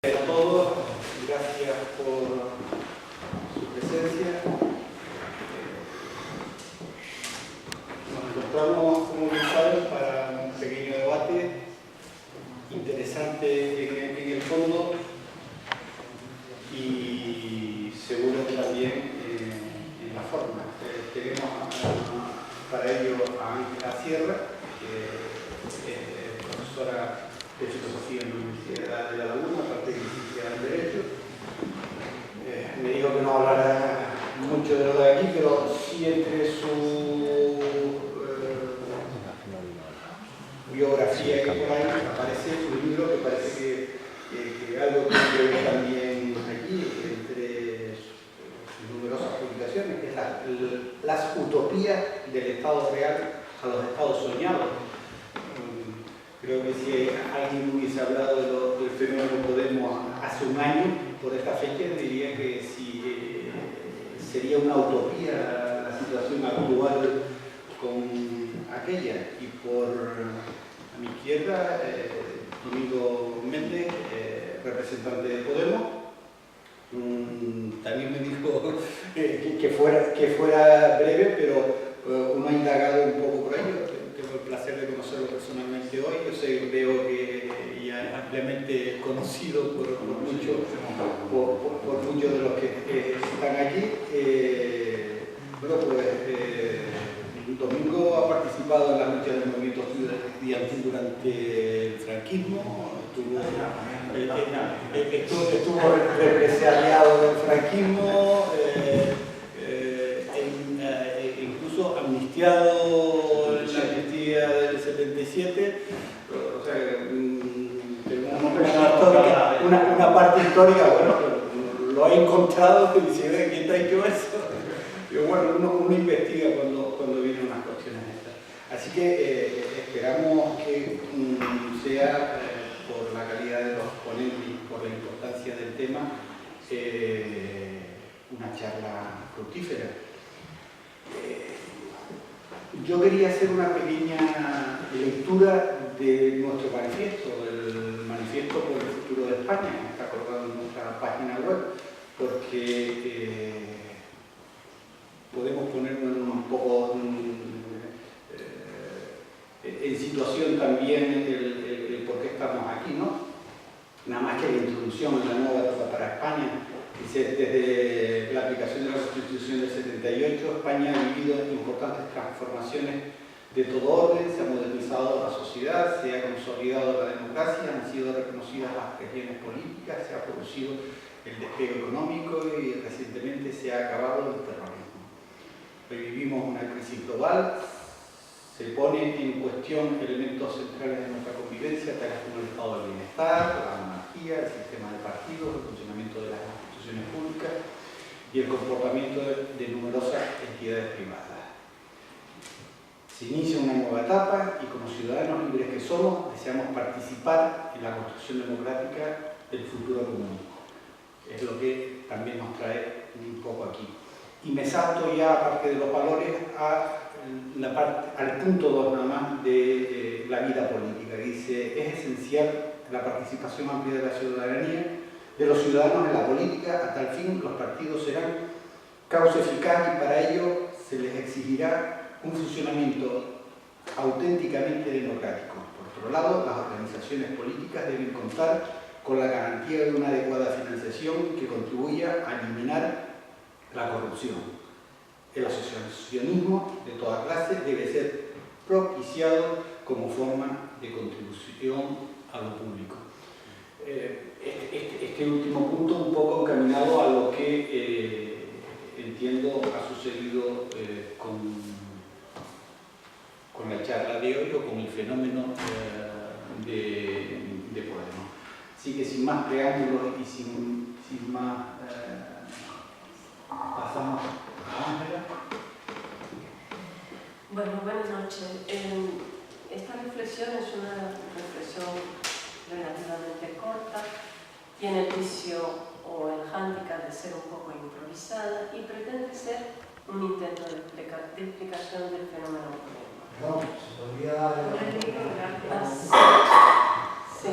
A todos, gracias por su presencia. Nos encontramos, como bien saben, para un pequeño debate interesante en el fondo y seguro que también en la forma. Tenemos para ello a Ángela Sierra, que es profesora de Filosofía en la Universidad de La Laguna, aparte de licenciada en Derecho. Me dijo que no hablará mucho de lo de aquí, pero sí entre su biografía que por ahí aparece su libro, que parece que algo tiene que ver también aquí, entre sus numerosas publicaciones, que es las utopías del Estado real a los estados soñados. Creo que si alguien hubiese hablado del fenómeno Podemos hace un año, por esta fecha, diría que sí, sería una utopía la situación actual con aquella. Y a mi izquierda, Domingo Méndez, representante de Podemos. También me dijo que fuera breve, pero uno ha indagado un poco por ello. Tengo el placer de conocerlo personalmente hoy. Yo veo que ya es ampliamente conocido por muchos de los que están aquí. Bueno, pues Domingo ha participado en la lucha del movimiento estudiantil durante el franquismo, estuvo represaliado del franquismo, incluso amnistiado en la amnistía del 77, o sea, una parte histórica, bueno, lo he encontrado, que dice, ¿quién te ha hecho eso? Pero bueno, uno investiga cuando vienen unas cuestiones estas. Así que esperamos que sea, por la calidad de los ponentes y por la importancia del tema, una charla fructífera. Yo quería hacer una pequeña lectura de nuestro manifiesto, el manifiesto por el futuro de España, que está colgado en nuestra página web, porque podemos ponernos un poco en situación también el por qué estamos aquí, ¿no? Nada más que la introducción en la nueva etapa para España. Dice, desde la aplicación de la Constitución del 78, España ha vivido importantes transformaciones de todo orden, se ha modernizado la sociedad, se ha consolidado la democracia, han sido reconocidas las regiones políticas, se ha producido el despegue económico y recientemente se ha acabado el terrorismo. Hoy vivimos una crisis global, se ponen en cuestión elementos centrales de nuestra convivencia, tales como el estado del bienestar, la monarquía, el sistema de partidos, el funcionamiento de las instituciones públicas y el comportamiento de numerosas entidades privadas. Se inicia una nueva etapa y como ciudadanos libres que somos, deseamos participar en la construcción democrática del futuro común. Es lo que también nos trae un poco aquí. Y me salto ya, aparte de los valores, al punto 2 nada más de la vida política. Dice, es esencial la participación amplia de la ciudadanía, de los ciudadanos en la política. A tal fin, los partidos serán causa eficaz y para ello se les exigirá un funcionamiento auténticamente democrático. Por otro lado, las organizaciones políticas deben contar con la garantía de una adecuada financiación que contribuya a eliminar la corrupción. El asociacionismo de toda clase debe ser propiciado como forma de contribución a lo público. Este último punto un poco encaminado a lo que entiendo ha sucedido con la charla de hoy o con el fenómeno de Podemos. Así que sin más preámbulos y sin más, pasamos a Ángela. Bueno, buenas noches. Esta reflexión es una reflexión relativamente corta, tiene el vicio o el hándicap de ser un poco improvisada y pretende ser un intento de explicación del fenómeno Podemos. No, se podría... Sí.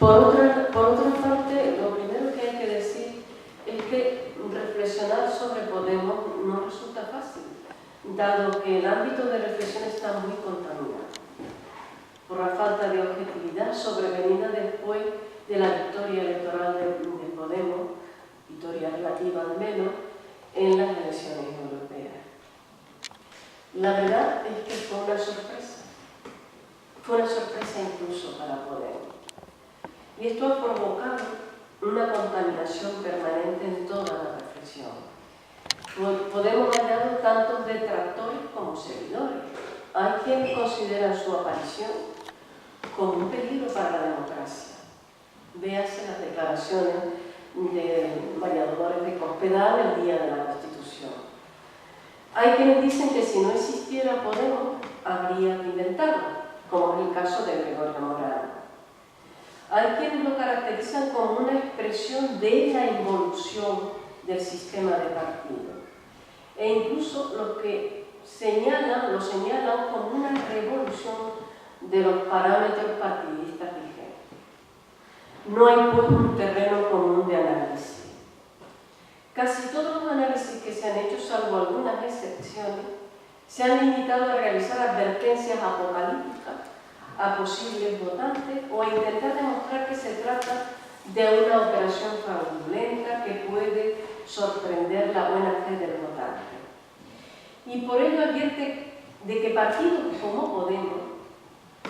Por otra parte, lo primero que hay que decir es que reflexionar sobre Podemos no resulta fácil, dado que el ámbito de reflexión está muy contaminado por la falta de objetividad sobrevenida después de la victoria electoral de Podemos, victoria relativa al menos, en las elecciones europeas. La verdad es que fue una sorpresa incluso para Podemos. Y esto ha provocado una contaminación permanente en toda la reflexión. Podemos hallar tantos detractores como seguidores. Hay quienes consideran su aparición como un peligro para la democracia. Véase las declaraciones de María Dolores de Cospedal el día de la Constitución. Hay quienes dicen que si no existiera Podemos, habría que inventarlo, como es el caso de Gregorio Morano. Hay quienes lo caracterizan como una expresión de la involución del sistema de partido. E incluso los que lo señalan como una revolución de los parámetros partidistas vigentes. No hay pues un terreno común de análisis. Casi todos los análisis que se han hecho, salvo algunas excepciones, se han limitado a realizar advertencias apocalípticas a posibles votantes o a intentar demostrar que se trata de una operación fraudulenta que puede sorprender la buena fe del votante. Y por ello advierte de que partidos como Podemos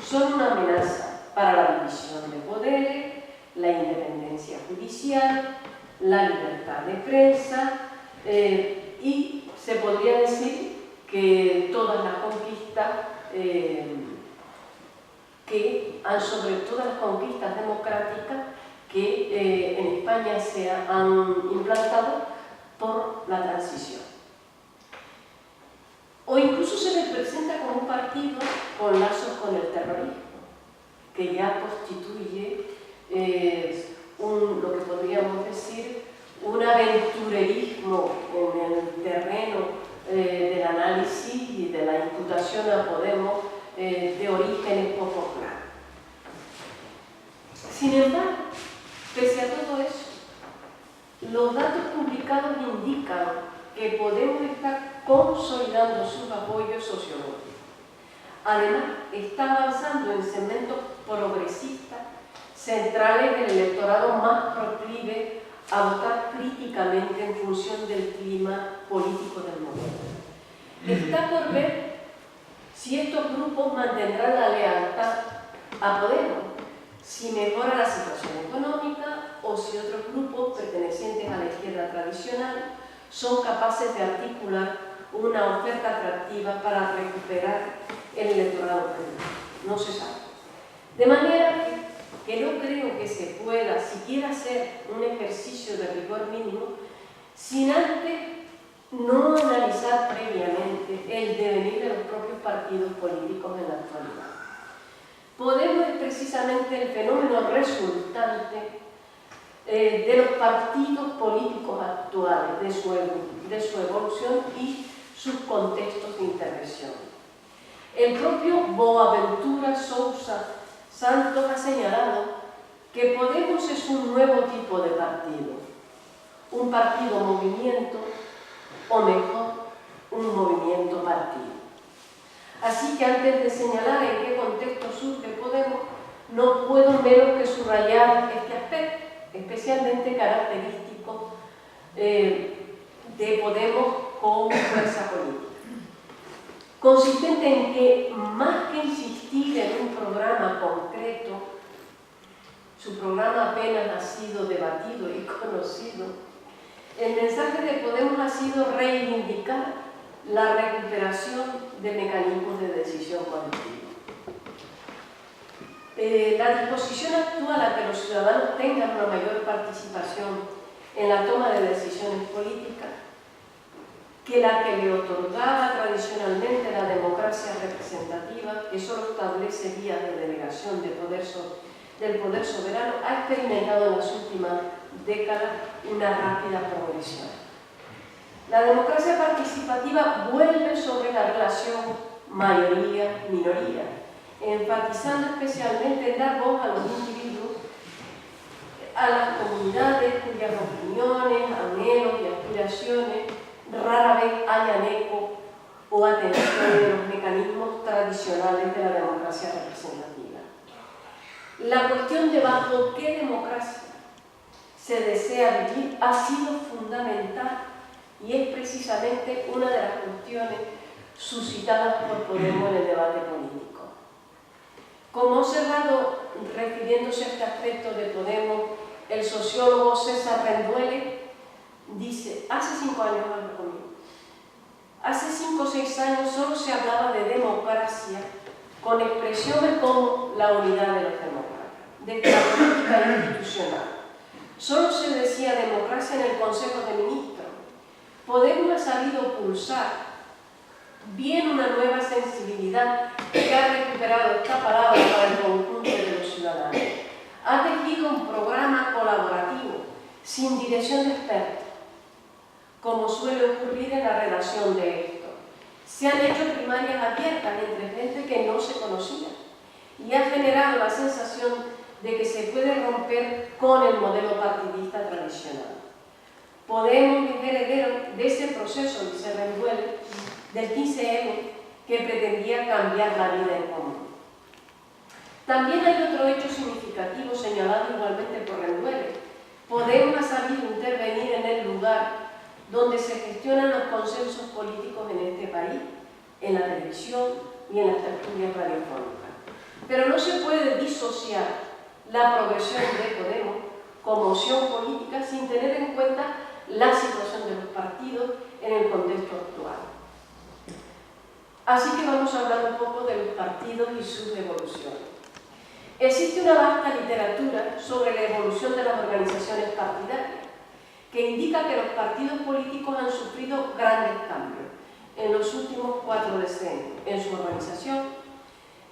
son una amenaza para la división de poderes, la independencia judicial, la libertad de prensa y se podría decir que todas las conquistas democráticas que en España se han implantado por la transición. O incluso se les presenta como un partido con lazos con el terrorismo, que ya constituye lo que podríamos decir un aventurerismo en el terreno del análisis y de la imputación a Podemos de orígenes poco claros. Sin embargo, pese a todo eso, los datos publicados indican que Podemos está consolidando sus apoyos sociológicos. Además, está avanzando en segmentos progresistas centrales del electorado más proclive a votar críticamente en función del clima político del momento. Está por ver si estos grupos mantendrán la lealtad a Podemos, si mejora la situación económica o si otros grupos pertenecientes a la izquierda tradicional son capaces de articular una oferta atractiva para recuperar el electorado perdido. No se sabe. De manera que no creo que se pueda siquiera hacer un ejercicio de rigor mínimo sin antes no analizar previamente el devenir de los propios partidos políticos en la actualidad. Podemos es precisamente el fenómeno resultante de los partidos políticos actuales, de su evolución y sus contextos de intervención. El propio Boaventura Sousa Santos ha señalado que Podemos es un nuevo tipo de partido, un partido movimiento o mejor, un movimiento partido. Así que antes de señalar en qué contexto surge Podemos, no puedo menos que subrayar este aspecto, especialmente característico de Podemos como fuerza política. Consistente en que, más que insistir en un programa concreto, su programa apenas ha sido debatido y conocido, el mensaje de Podemos ha sido reivindicar la recuperación de mecanismos de decisión colectiva. La disposición actual a que los ciudadanos tengan una mayor participación en la toma de decisiones políticas que la que le otorgaba tradicionalmente la democracia representativa, que solo establece vías de delegación del poder soberano, ha experimentado en las últimas décadas una rápida progresión. La democracia participativa vuelve sobre la relación mayoría-minoría, enfatizando especialmente en dar voz a los individuos a las comunidades cuyas opiniones, anhelos y aspiraciones rara vez hayan eco o atención en los mecanismos tradicionales de la democracia representativa. La cuestión de bajo qué democracia se desea vivir ha sido fundamental y es precisamente una de las cuestiones suscitadas por Podemos en el debate político. Como ha observado, refiriéndose a este aspecto de Podemos, el sociólogo César Rendueles dice, hace 5 años hablo conmigo, hace 5 o 6 años solo se hablaba de democracia con expresiones como la unidad de los demócratas, de la política institucional. Solo se decía democracia en el Consejo de Ministros. Podemos ha sabido pulsar bien una nueva sensibilidad que ha recuperado esta palabra para el conjunto de los ciudadanos. Ha tejido un programa colaborativo, sin dirección de expertos, como suele ocurrir en la redacción de esto. Se han hecho primarias abiertas entre gente que no se conocía y ha generado la sensación de que se puede romper con el modelo partidista tradicional. Podemos ser herederos de ese proceso, dice Rendueles, del 15M, que pretendía cambiar la vida en común. También hay otro hecho significativo señalado igualmente por Rendueles. Podemos ha sabido intervenir en el lugar donde se gestionan los consensos políticos en este país, en la televisión y en las tertulias radiofónicas. Pero no se puede disociar la progresión de Podemos como opción política sin tener en cuenta la situación de los partidos en el contexto actual. Así que vamos a hablar un poco de los partidos y sus evoluciones. Existe una vasta literatura sobre la evolución de las organizaciones partidarias, que indica que los partidos políticos han sufrido grandes cambios en los últimos 4 decenios, en su organización,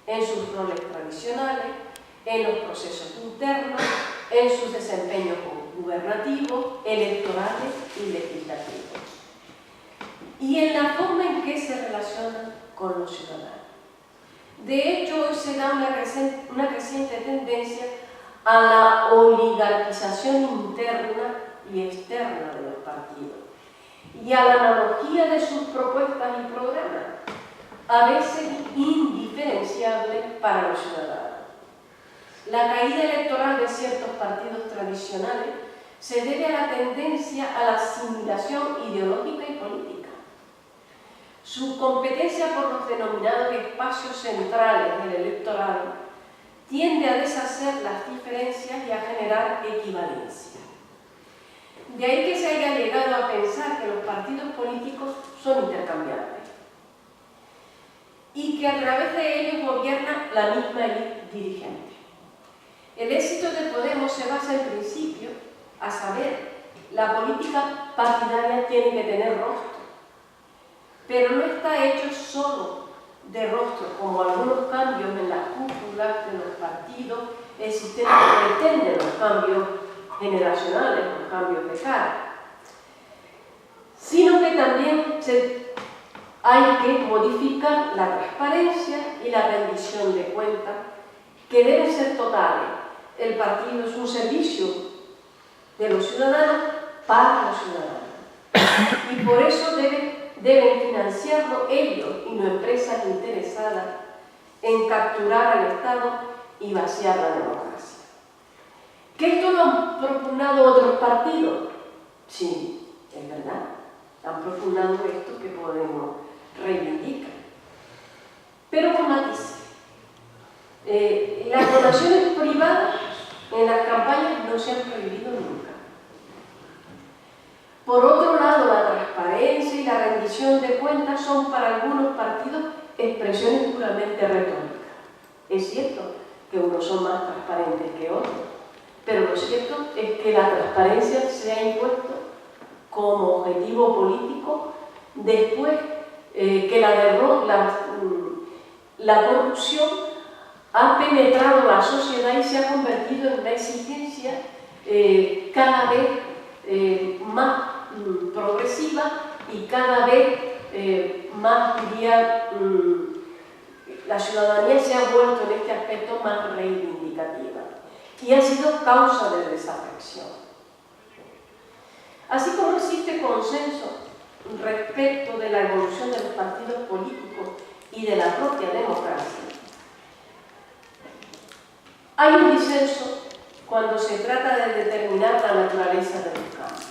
en sus roles tradicionales, en los procesos internos, en sus desempeños gubernativos, electorales y legislativos, y en la forma en que se relacionan con los ciudadanos. De hecho, hoy se da una creciente tendencia a la oligarquización interna y externa de los partidos y a la analogía de sus propuestas y programas, a veces indiferenciables para los ciudadanos. La caída electoral de ciertos partidos tradicionales se debe a la tendencia a la asimilación ideológica y política. Su competencia por los denominados espacios centrales del electorado tiende a deshacer las diferencias y a generar equivalencia. De ahí que se haya llegado a pensar que los partidos políticos son intercambiables y que a través de ellos gobierna la misma élite dirigente. El éxito de Podemos se basa en principio, a saber, la política partidaria tiene que tener rostro, pero no está hecho solo de rostro, como algunos cambios en las cúpulas de los partidos existentes que pretenden los cambios generacionales, los cambios de cara, sino que también hay que modificar la transparencia y la rendición de cuentas, que deben ser totales. El partido es un servicio de los ciudadanos para los ciudadanos y por eso deben financiarlo ellos y no empresas interesadas en capturar al Estado y vaciar la democracia. ¿Que esto lo han propugnado otros partidos? Sí, es verdad. Han propugnado esto que Podemos reivindicar. Pero con matices. Las donaciones privadas en las campañas no se han prohibido nunca. Por otro lado, la transparencia y la rendición de cuentas son para algunos partidos expresiones puramente retóricas. Es cierto que unos son más transparentes que otros, pero lo cierto es que la transparencia se ha impuesto como objetivo político después que la corrupción ha penetrado la sociedad y se ha convertido en una exigencia cada vez más progresiva y cada vez más, diría, la ciudadanía se ha vuelto en este aspecto más reivindicativa. y ha sido causa de desafección. Así como existe consenso respecto de la evolución de los partidos políticos y de la propia democracia, hay un disenso cuando se trata de determinar la naturaleza de los cambios.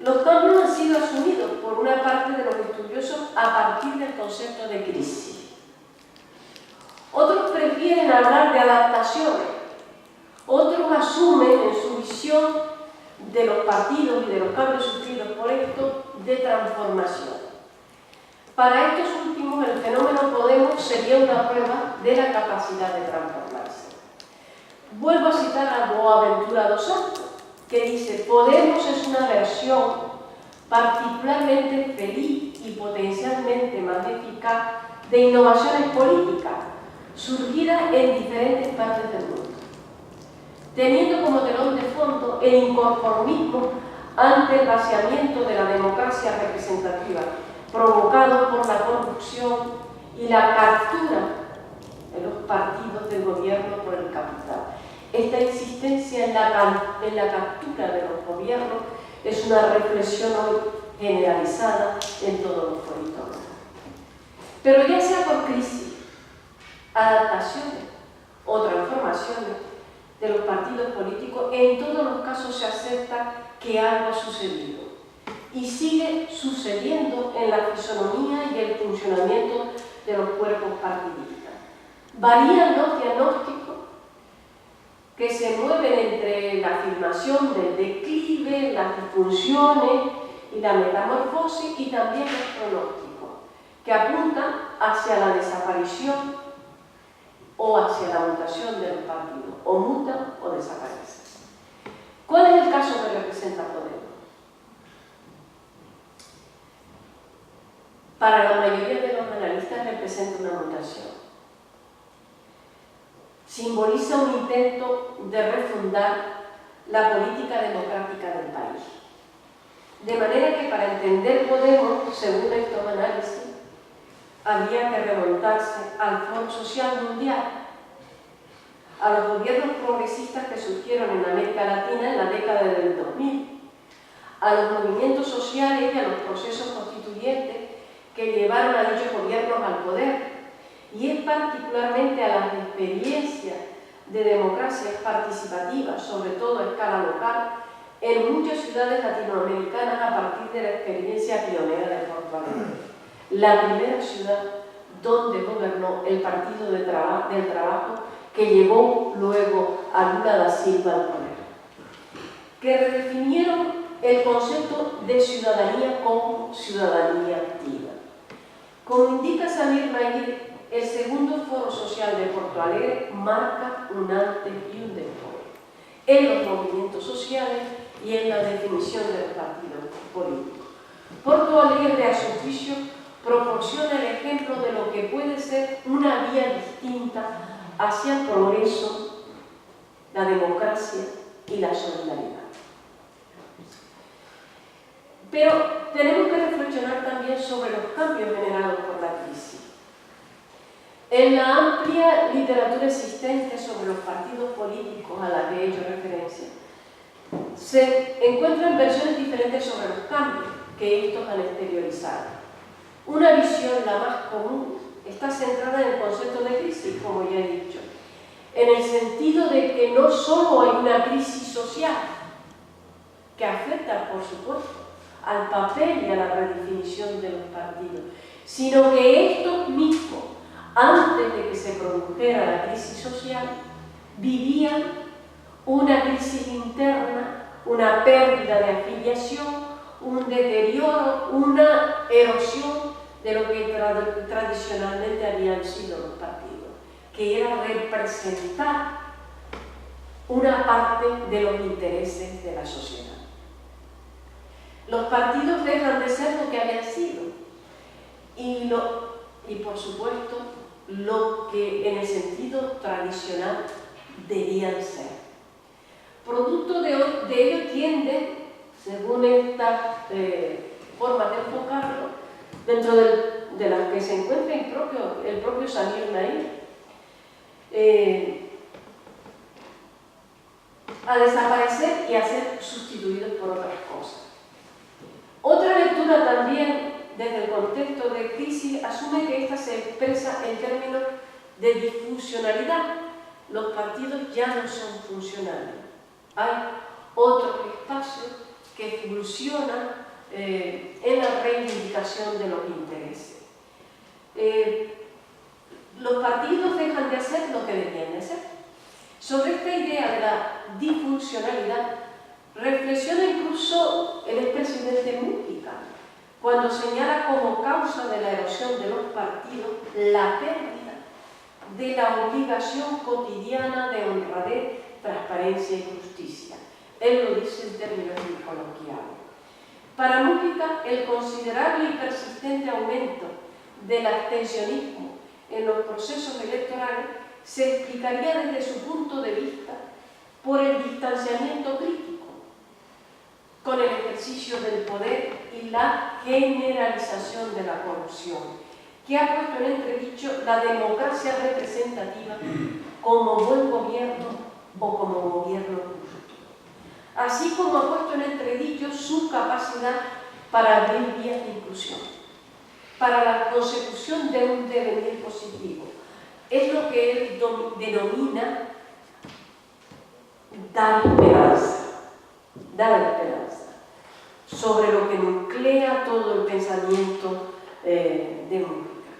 Los cambios han sido asumidos por una parte de los estudiosos a partir del concepto de crisis. Otros prefieren hablar de adaptaciones, otros asumen en su visión de los partidos y de los cambios sufridos por estos de transformación. Para estos últimos, el fenómeno Podemos sería una prueba de la capacidad de transformarse. Vuelvo a citar a Boaventura dos Santos, que dice: Podemos es una versión particularmente feliz y potencialmente más eficaz de innovaciones políticas surgidas en diferentes partes del mundo, teniendo como telón de fondo el inconformismo ante el vaciamiento de la democracia representativa provocado por la corrupción y la captura de los partidos del gobierno por el capital. Esta insistencia en la captura de los gobiernos es una reflexión hoy generalizada en todos los politólogos. Pero ya sea por crisis, adaptaciones o transformaciones de los partidos políticos, en todos los casos se acepta que algo ha sucedido y sigue sucediendo en la fisonomía y el funcionamiento de los cuerpos partidistas. Varían los diagnósticos que se mueven entre la afirmación del declive, las disfunciones y la metamorfosis, y también los pronósticos, que apuntan hacia la desaparición o hacia la mutación de los partidos, o mutan o desaparecen. ¿Cuál es el caso que representa Podemos? Para la mayoría de los analistas representa una mutación. Simboliza un intento de refundar la política democrática del país. De manera que para entender Podemos, según estos análisis, había que remontarse al Foro Social Mundial, a los gobiernos progresistas que surgieron en América Latina en la década del 2000, a los movimientos sociales y a los procesos constituyentes que llevaron a dichos gobiernos al poder, y es particularmente a las experiencias de democracias participativas, sobre todo a escala local, en muchas ciudades latinoamericanas a partir de la experiencia pionera de Porto Alegre, la primera ciudad donde gobernó el Partido del Trabajo que llevó luego a Lula da Silva al poder, que redefinieron el concepto de ciudadanía como ciudadanía activa. Como indica Samir Nair, el segundo Foro Social de Porto Alegre marca un antes y un después en los movimientos sociales y en la definición de los partidos políticos. Porto Alegre, a su juicio, proporciona el ejemplo de lo que puede ser una vía distinta hacia el progreso, la democracia y la solidaridad. Pero tenemos que reflexionar también sobre los cambios generados por la crisis. En la amplia literatura existente sobre los partidos políticos a la que he hecho referencia, se encuentran versiones diferentes sobre los cambios que estos han exteriorizado. Una visión, la más común, está centrada en el concepto de crisis, como ya he dicho, en el sentido de que no solo hay una crisis social que afecta, por supuesto, al papel y a la redefinición de los partidos, sino que estos mismos, antes de que se produjera la crisis social, vivían una crisis interna, una pérdida de afiliación, un deterioro, una erosión de lo que tradicionalmente habían sido los partidos, que era representar una parte de los intereses de la sociedad. Los partidos dejan de ser lo que habían sido y por supuesto, lo que en el sentido tradicional debían ser. Producto de ello tiende, según estas formas de enfocarlo, dentro de las que se encuentra el propio Samir Nair, a desaparecer y a ser sustituidos por otras cosas. Otra lectura también, desde el contexto de crisis, asume que esta se expresa en términos de disfuncionalidad. Los partidos ya no son funcionales. Hay otros espacios que funcionan en la reivindicación de los intereses. Los partidos dejan de hacer lo que debían de hacer. Sobre esta idea de la disfuncionalidad reflexiona incluso el expresidente Mújica, cuando señala como causa de la erosión de los partidos la pérdida de la obligación cotidiana de honradez, transparencia y justicia. Él lo dice en términos muy coloquiales. Para Mújica, el considerable y persistente aumento del abstencionismo en los procesos electorales se explicaría desde su punto de vista por el distanciamiento crítico con el ejercicio del poder y la generalización de la corrupción, que ha puesto en entredicho la democracia representativa como buen gobierno o como gobierno justo, así como ha puesto en entredicho su capacidad para abrir vías de inclusión, para la consecución de un devenir positivo. Es lo que él denomina dar esperanza, sobre lo que nuclea todo el pensamiento de Mújica.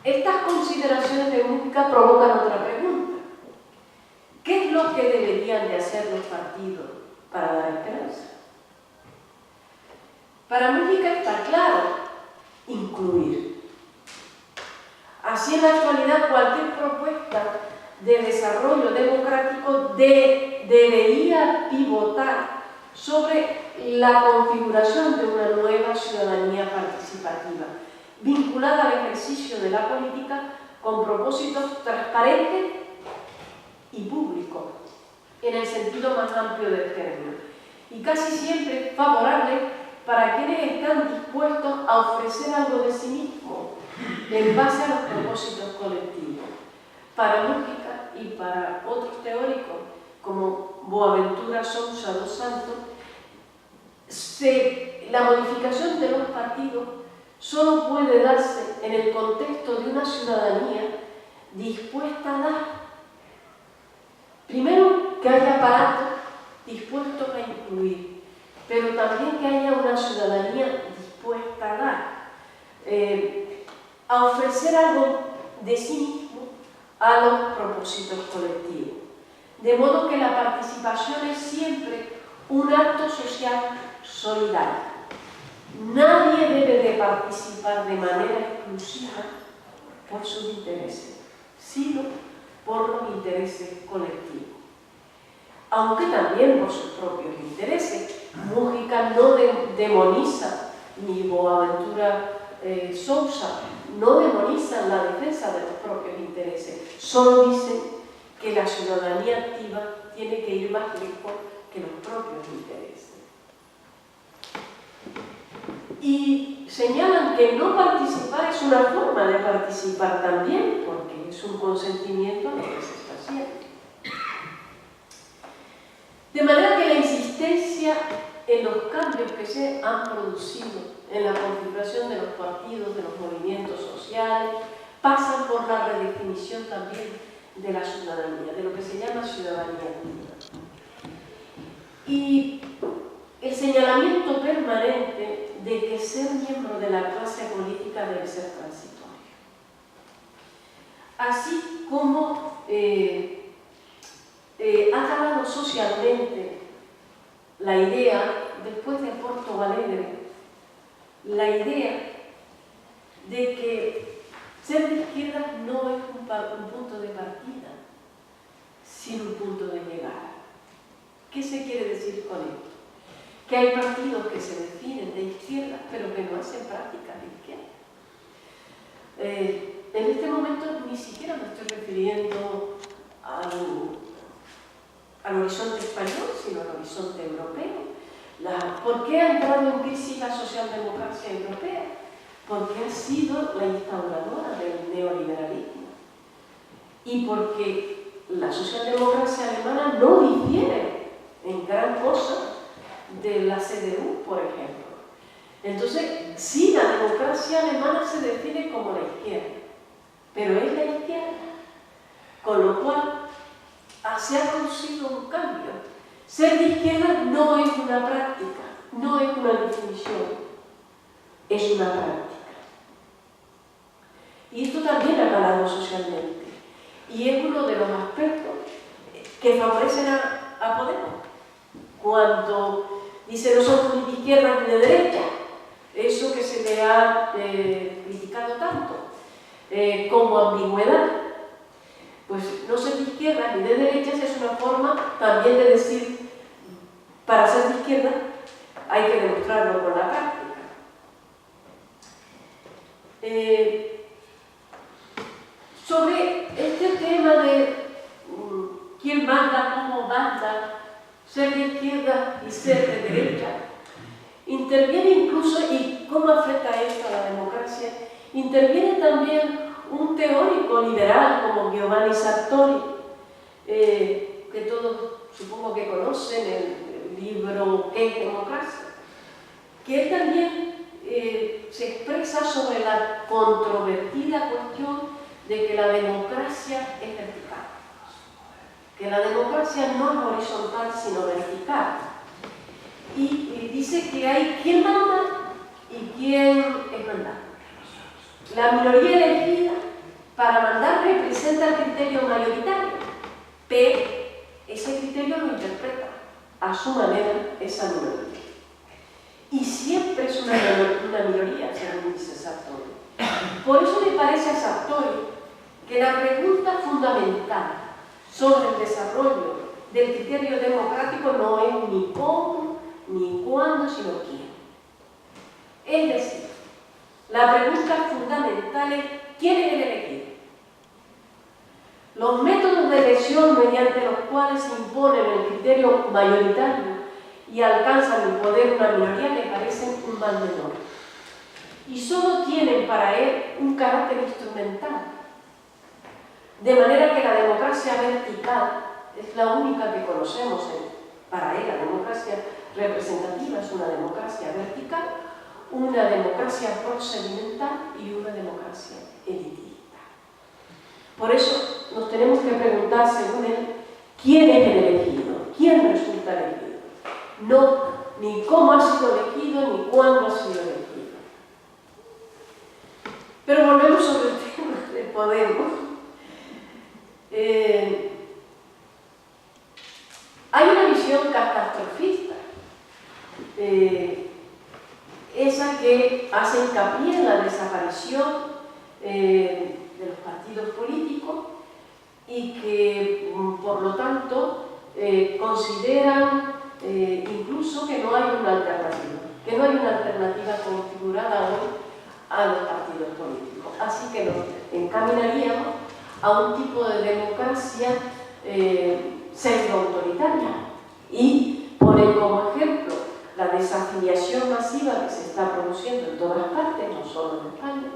Estas consideraciones de Mújica provocan otra pregunta. ¿Qué es lo que deberían de hacer los partidos para dar esperanza? Para Mújica está claro: incluir. Así, en la actualidad, cualquier propuesta de desarrollo democrático debería pivotar sobre la configuración de una nueva ciudadanía participativa, vinculada al ejercicio de la política con propósitos transparentes y públicos, en el sentido más amplio del término, y casi siempre favorable para quienes están dispuestos a ofrecer algo de sí mismos en base a los propósitos colectivos. Para Mújica y para otros teóricos como Boaventura Sousa dos Santos, la modificación de los partidos solo puede darse en el contexto de una ciudadanía dispuesta a dar. Primero, que haya aparatos dispuestos a incluir, pero también que haya una ciudadanía dispuesta a dar, a ofrecer algo de sí mismo a los propósitos colectivos. De modo que la participación es siempre un acto social solidario. Nadie debe de participar de manera exclusiva por sus intereses, sino por los intereses colectivos. Aunque también por sus propios intereses. Mújica no demoniza, ni Boaventura Sousa no demonizan la defensa de los propios intereses, solo dicen que la ciudadanía activa tiene que ir más lejos que los propios intereses. Y señalan que no participar es una forma de participar también, porque es un consentimiento a lo que se está haciendo. De manera que la insistencia en los cambios que se han producido en la configuración de los partidos, de los movimientos sociales, pasan por la redefinición también de la ciudadanía, de lo que se llama ciudadanía activa. Y el señalamiento permanente de que ser miembro de la clase política debe ser transitorio. Así como ha calado socialmente la idea, después de Porto Alegre, la idea de que ser de izquierda no es un punto de partida, sino un punto de llegada. ¿Qué se quiere decir con esto? Que hay partidos que se definen de izquierda, pero que no hacen prácticas de izquierda. En este momento ni siquiera me estoy refiriendo al horizonte español, sino al horizonte europeo. ¿Por qué ha entrado en crisis la socialdemocracia europea? Porque ha sido la instauradora del neoliberalismo y porque la socialdemocracia alemana no difiere en gran cosa de la CDU, por ejemplo. Entonces, sí, la democracia alemana se define como la izquierda, pero es la izquierda, con lo cual se ha producido un cambio. Ser de izquierda no es una práctica, no es una definición, es una práctica. Y esto también ha calado socialmente. Y es uno de los aspectos que favorecen a Podemos. Cuando dice no somos ni de izquierda ni de derecha, eso que se le ha criticado tanto como ambigüedad, pues no ser de izquierda ni de derechas es una forma también de decir, para ser de izquierda hay que demostrarlo con la práctica. Sobre este tema de quién manda, cómo manda, ser de izquierda y ser de derecha, interviene incluso, y cómo afecta esto a la democracia, interviene también un teórico liberal como Giovanni Sartori, que todos supongo que conocen el libro ¿Qué es democracia?, que él también se expresa sobre la controvertida cuestión de que la democracia es vertical, que la democracia no es horizontal sino vertical, y dice que hay quien manda y quien es mandado. La minoría elegida para mandar representa el criterio mayoritario, pero ese criterio lo interpreta a su manera esa minoría. Y siempre es una minoría, según dice Sartori. Por eso me parece a Sartori que la pregunta fundamental sobre el desarrollo del criterio democrático no es ni cómo, ni cuándo, sino quién. Es decir, la pregunta fundamental es ¿quién es el elegido? Los métodos de elección mediante los cuales se imponen el criterio mayoritario y alcanzan el poder una minoría le parecen un mal menor. Y solo tienen para él un carácter instrumental. De manera que la democracia vertical es la única que conocemos. Para él, la democracia representativa es una democracia vertical, una democracia procedimental y una democracia elitista. Por eso nos tenemos que preguntar, según él, ¿quién es el elegido? ¿Quién resulta elegido? No, ni cómo ha sido elegido, ni cuándo ha sido elegido. Pero volvemos sobre el tema de Podemos. Hay una visión catastrofista, esa que hace hincapié en la desaparición de los partidos políticos y que, por lo tanto, consideran incluso que no hay una alternativa configurada hoy a los partidos políticos. Así que nos encaminaríamos a un tipo de democracia pseudo-autoritaria y ponen como ejemplo la desafiliación masiva que se está produciendo en todas partes, no solo en España,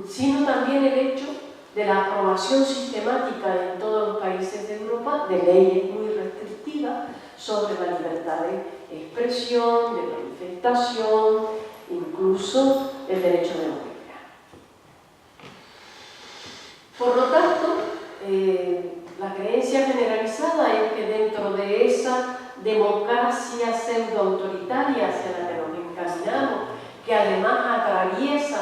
sino también el hecho de la aprobación sistemática en todos los países de Europa de leyes muy restrictivas sobre la libertad de expresión, de manifestación, incluso el derecho de huelga. Por lo tanto, la creencia generalizada es que dentro de esa democracia pseudo-autoritaria hacia la que nos encaminamos, que además atraviesa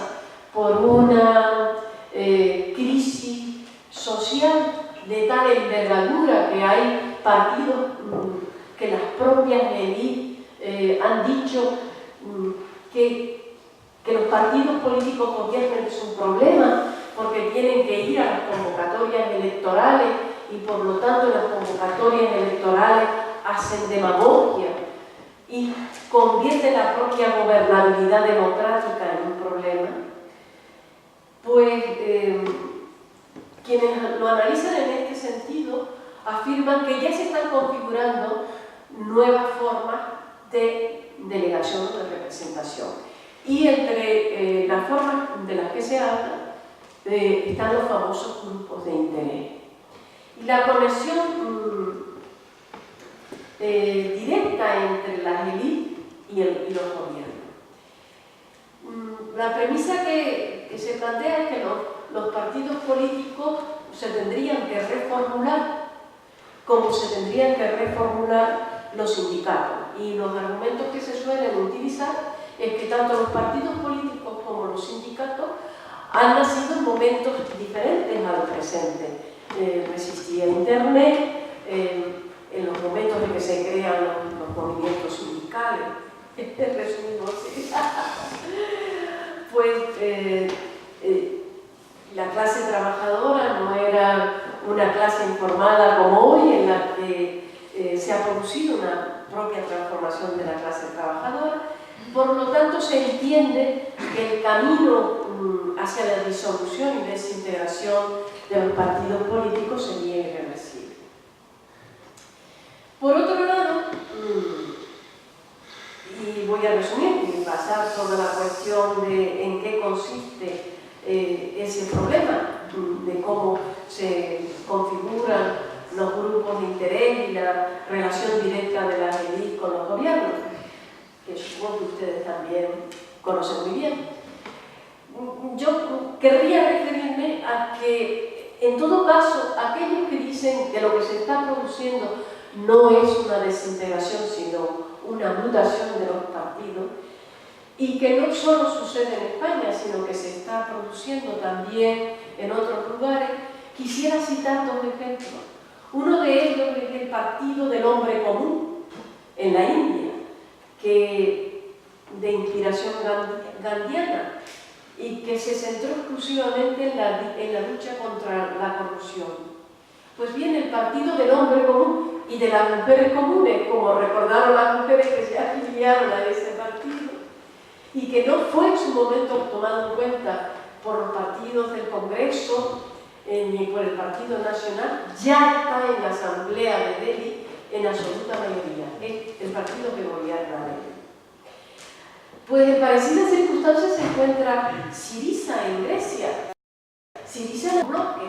por una crisis social de tal envergadura que hay partidos que las propias élites han dicho que los partidos políticos gobiernen es un problema porque tienen que ir a las convocatorias electorales y por lo tanto las convocatorias electorales hacen demagogia y convierten la propia gobernabilidad democrática en un problema. Pues quienes lo analizan en este sentido afirman que ya se están configurando nuevas formas de delegación o de representación. Y entre las formas de las que se habla están los famosos grupos de interés. y la conexión directa entre las élites y los gobiernos. La premisa que se plantea es que los partidos políticos se tendrían que reformular como se tendrían que reformular los sindicatos. Y los argumentos que se suelen utilizar es que tanto los partidos políticos como los sindicatos han nacido en momentos diferentes al presente. Existía Internet, en los momentos en que se crean los movimientos sindicales, resumimos así, pues la clase trabajadora no era una clase informada como hoy, en la que se ha producido una propia transformación de la clase trabajadora. Por lo tanto, se entiende que el camino hacia la disolución y desintegración de los partidos políticos sería irreversible. Por otro lado, y voy a resumir y pasar toda la cuestión de en qué consiste ese problema, de cómo se configuran los grupos de interés y la relación directa de las élites con los gobiernos, que supongo que ustedes también conocen muy bien. Yo querría referirme a que, en todo caso, aquellos que dicen que lo que se está produciendo no es una desintegración, sino una mutación de los partidos, y que no solo sucede en España, sino que se está produciendo también en otros lugares, quisiera citar dos ejemplos. Uno de ellos es el Partido del Hombre Común, en la India, que de inspiración gandhiana, y que se centró exclusivamente en la lucha contra la corrupción. Pues bien, el Partido del Hombre Común y de las mujeres comunes, como recordaron las mujeres que se afiliaron a ese partido, y que no fue en su momento tomado en cuenta por los partidos del Congreso ni por el Partido Nacional, ya está en la Asamblea de Delhi en absoluta mayoría. Es el partido que gobierna Delhi. Pues en parecidas circunstancias se encuentra Syriza en Grecia. Syriza era un bloque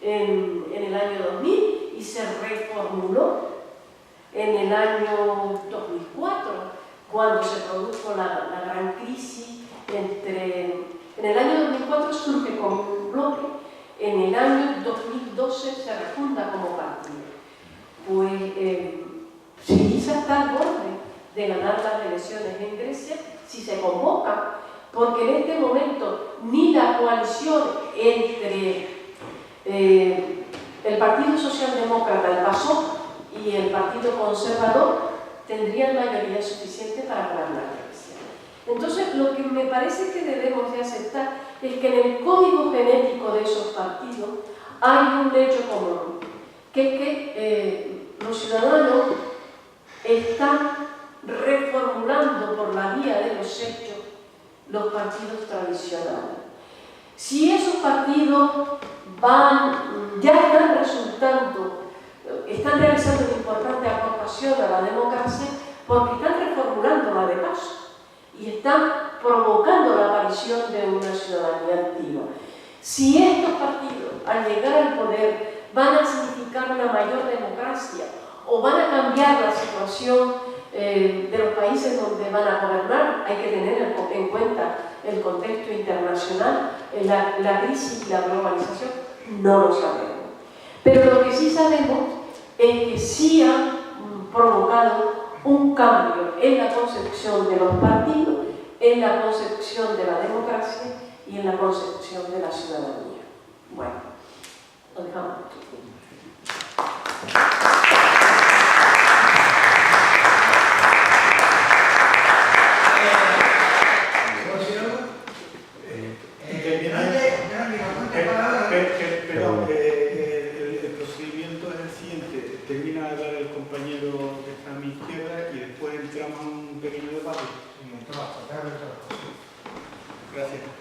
en el año 2000 y se reformuló en el año 2004, cuando se produjo la gran crisis en el año 2004 surge como un bloque, en el año 2012 se refunda como partido. Pues Syriza está al borde de ganar las elecciones en Grecia si se convoca, porque en este momento ni la coalición entre el Partido Socialdemócrata, el PASOK, y el Partido Conservador tendrían mayoría suficiente para ganar la elección. Entonces, lo que me parece que debemos de aceptar es que en el código genético de esos partidos hay un hecho común, que es que los ciudadanos están reformulando por la vía de los hechos los partidos tradicionales. Si esos partidos ya están están realizando una importante aportación a la democracia porque están reformulando la de paso y están provocando la aparición de una ciudadanía activa. Si estos partidos, al llegar al poder, van a significar una mayor democracia o van a cambiar la situación de los países donde van a gobernar, hay que tener en cuenta el contexto internacional, la crisis y la globalización, no lo sabemos. Pero lo que sí sabemos es que sí han provocado un cambio en la concepción de los partidos, en la concepción de la democracia y en la concepción de la ciudadanía. Bueno, lo dejamos aquí. El procedimiento es el siguiente: termina de hablar el compañero que está a mi izquierda y después entramos en un pequeño debate. Gracias.